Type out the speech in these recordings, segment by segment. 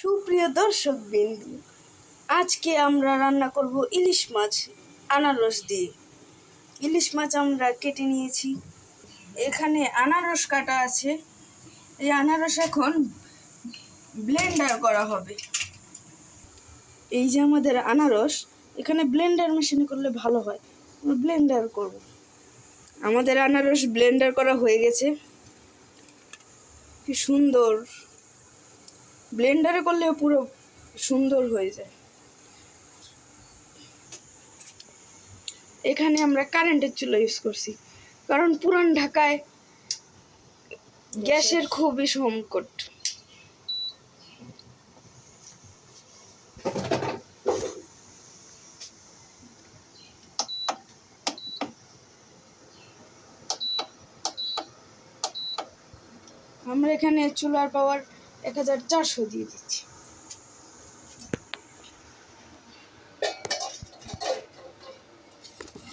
সুপ্রিয় দর্শক বিন্দু, আজকে আমরা রান্না করব ইলিশ মাছ আনারস দিয়ে। ইলিশ মাছ আমরা কেটে নিয়েছি, এখানে আনারস কাটা আছে। এই আনারস এখন ব্লেন্ডার করা হবে। এই যে আমাদের আনারস, এখানে ব্লেন্ডার মেশিনে করলে ভালো হয়, আমরা ব্লেন্ডার করব। আমাদের আনারস ব্লেন্ডার করা হয়ে গেছে। কি সুন্দর, ব্লেন্ডারে করলে পুরো সুন্দর হয়ে যায়। এখানে আমরা কারেন্টের চুলা ইউজ করছি, কারণ পুরান ঢাকায় গ্যাসের খুবই সংকট। আমরা এখানে চুলার পাওয়ার 1400 দিয়ে দিচ্ছি।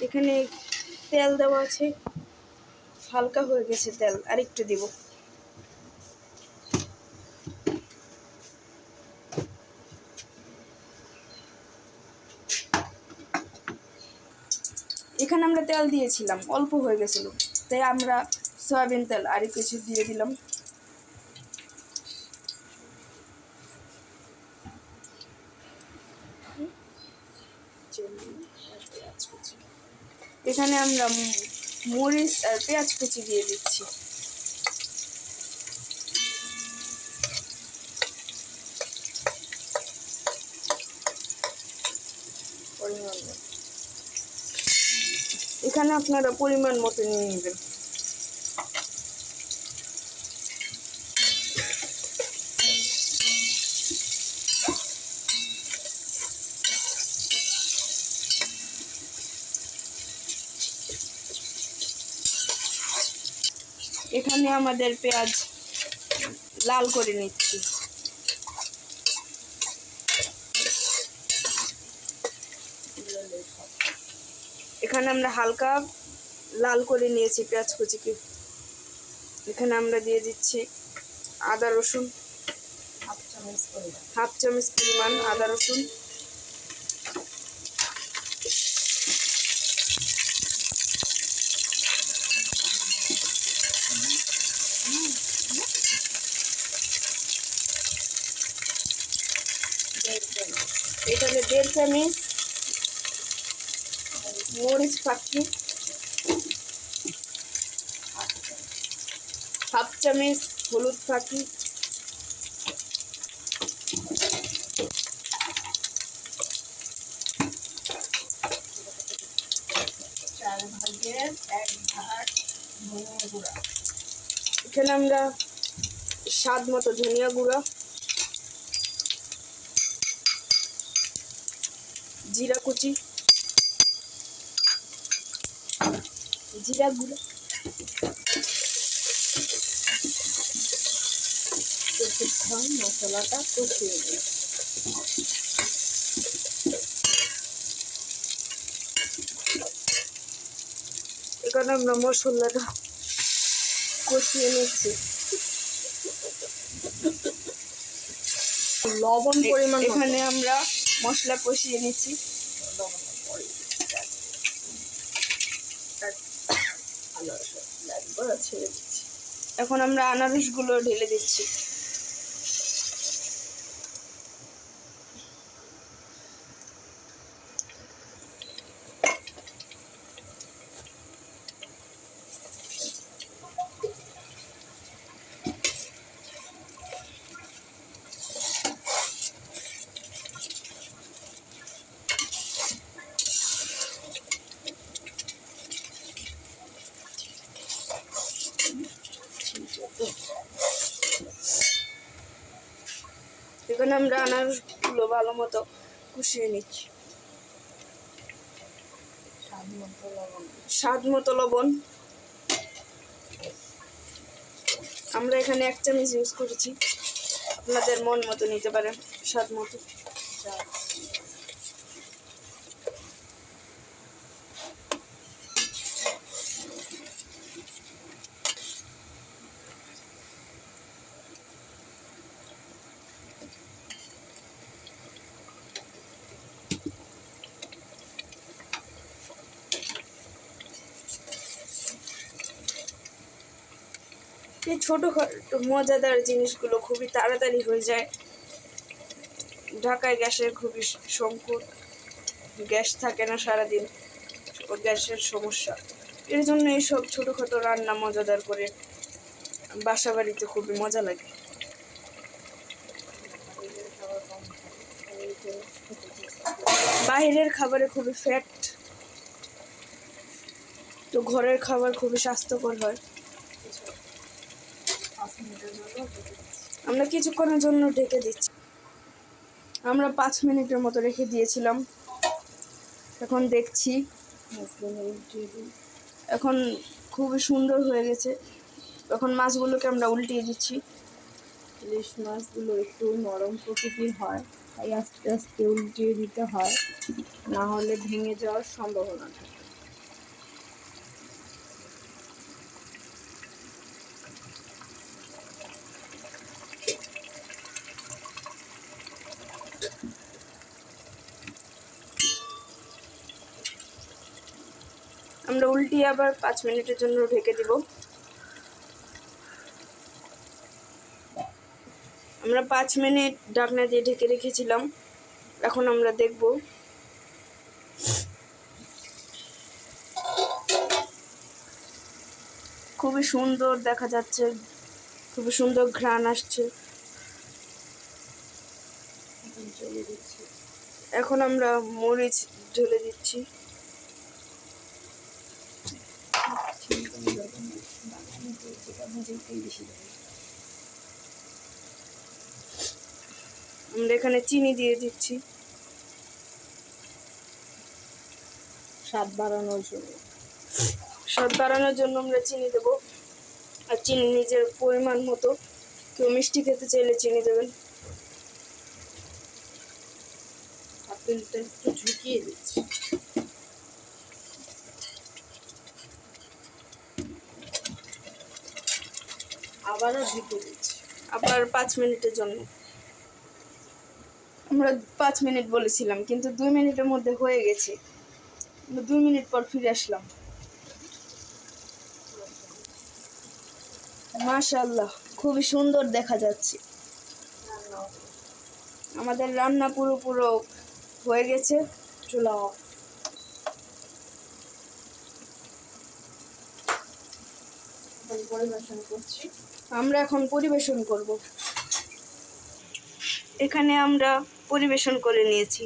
এখানে তেল দেওয়া আছে, হালকা হয়ে গেছে তেল, আর একটু দিব। এখানে আমরা তেল দিয়েছিলাম, অল্প হয়ে গেছিল, তাই আমরা সয়াবিন তেল আর কিছু দিয়ে দিলাম। এখানে আমরা মরিচ আর পেঁয়াজ কুচি দিয়ে দিচ্ছি। এখানে আপনারা পরিমাণ মতো নিয়ে নেবেন। এখানে আমাদের পেঁয়াজ লাল করে নিচ্ছি। এখানে আমরা হালকা লাল করে নিয়েছি পেঁয়াজ কুচিকে। এখানে আমরা দিয়ে দিচ্ছি আদা রসুন, হাফ চামচ পরিমাণ আদা রসুন। এখানে 1.5 চামচ মরিচ ফাঁকি, হাফ চামচ হলুদ ফাঁকি, এখানে আমরা স্বাদ মতো ধনিয়া গুঁড়া, জিরা কুচি, জিরা গুঁড়ো, মশলাটা কষিয়ে নিই। এখানে আমরা মশলাটা কষিয়ে নিচ্ছি। লবণ পরিমাণ, এখানে আমরা মশলা কষিয়ে নিচ্ছি। এখন আমরা আনারসগুলো ঢেলে দিচ্ছি। এখানে আমরা আনারসগুলো ভালো মতো কষিয়ে নিচ্ছি। স্বাদ মতো লবণ, আমরা এখানে 1 চামচ ইউজ করেছি, আপনাদের মন মতো নিতে পারেন, স্বাদ মতো। এই ছোটোখাটো মজাদার জিনিসগুলো খুবই তাড়াতাড়ি হয়ে যায়। ঢাকায় গ্যাসের খুবই সংকট, গ্যাস থাকে না সারাদিন, গ্যাসের সমস্যা। এর জন্য এইসব ছোটোখাটো রান্না মজাদার করে বাসা বাড়িতে খুবই মজা লাগে। বাইরের খাবারে খুবই ফ্যাট, তো ঘরের খাবার খুবই স্বাস্থ্যকর হয়। আমরা কিছুক্ষণের জন্য ঢেকে দিচ্ছি। আমরা 5 মিনিটের মতো রেখে দিয়েছিলাম। এখন দেখছি, এখন খুবই সুন্দর হয়ে গেছে। এখন মাছগুলোকে আমরা উল্টিয়ে দিচ্ছি। ইলিশ মাছগুলো একটু নরম প্রকৃতির হয়, তাই আস্তে আস্তে উল্টিয়ে দিতে হয়, না হলে ভেঙে যাওয়ার সম্ভাবনা থাকে। আমরা উল্টিয়ে আবার 5 মিনিটের জন্য ঢেকে দিব। আমরা 5 মিনিট ঢাকনা দিয়ে ঢেকে রেখেছিলাম। এখন আমরা দেখব। খুবই সুন্দর দেখা যাচ্ছে, খুবই সুন্দর ঘ্রাণ আসছে। এখন আমরা মরিচ ঢেলে দিচ্ছি। আমরা এখানে চিনি দিয়ে দিচ্ছি স্বাদ বাড়ানোর জন্য। স্বাদ বাড়ানোর জন্য আমরা চিনি দেব। আর চিনি নিজের পরিমাণ মতো, কেউ মিষ্টি খেতে চাইলে চিনি দেবেন। আপেলটা একটু ঝুঁকিয়ে দিচ্ছি। আবারও ঢেকে দিচ্ছি, আবার 5 মিনিটের জন্য। আমরা 5 মিনিট বলেছিলাম, কিন্তু 2 মিনিটের মধ্যে হয়ে গেছে। 2 মিনিট পর ফিরে আসলাম। মাশাআল্লাহ, খুবই সুন্দর দেখা যাচ্ছে। আমাদের রান্না পুরো হয়ে গেছে। চুলা অফ। পরিবেশন করছি। আমরা এখন পরিবেশন করব। এখানে আমরা পরিবেশন করে নিয়েছি।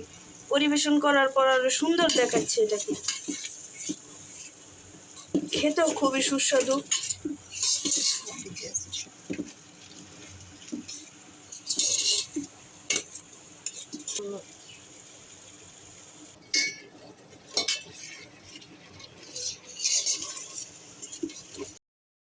পরিবেশন করার পর আরো সুন্দর দেখাচ্ছে এটাকে, খেতেও খুবই সুস্বাদু।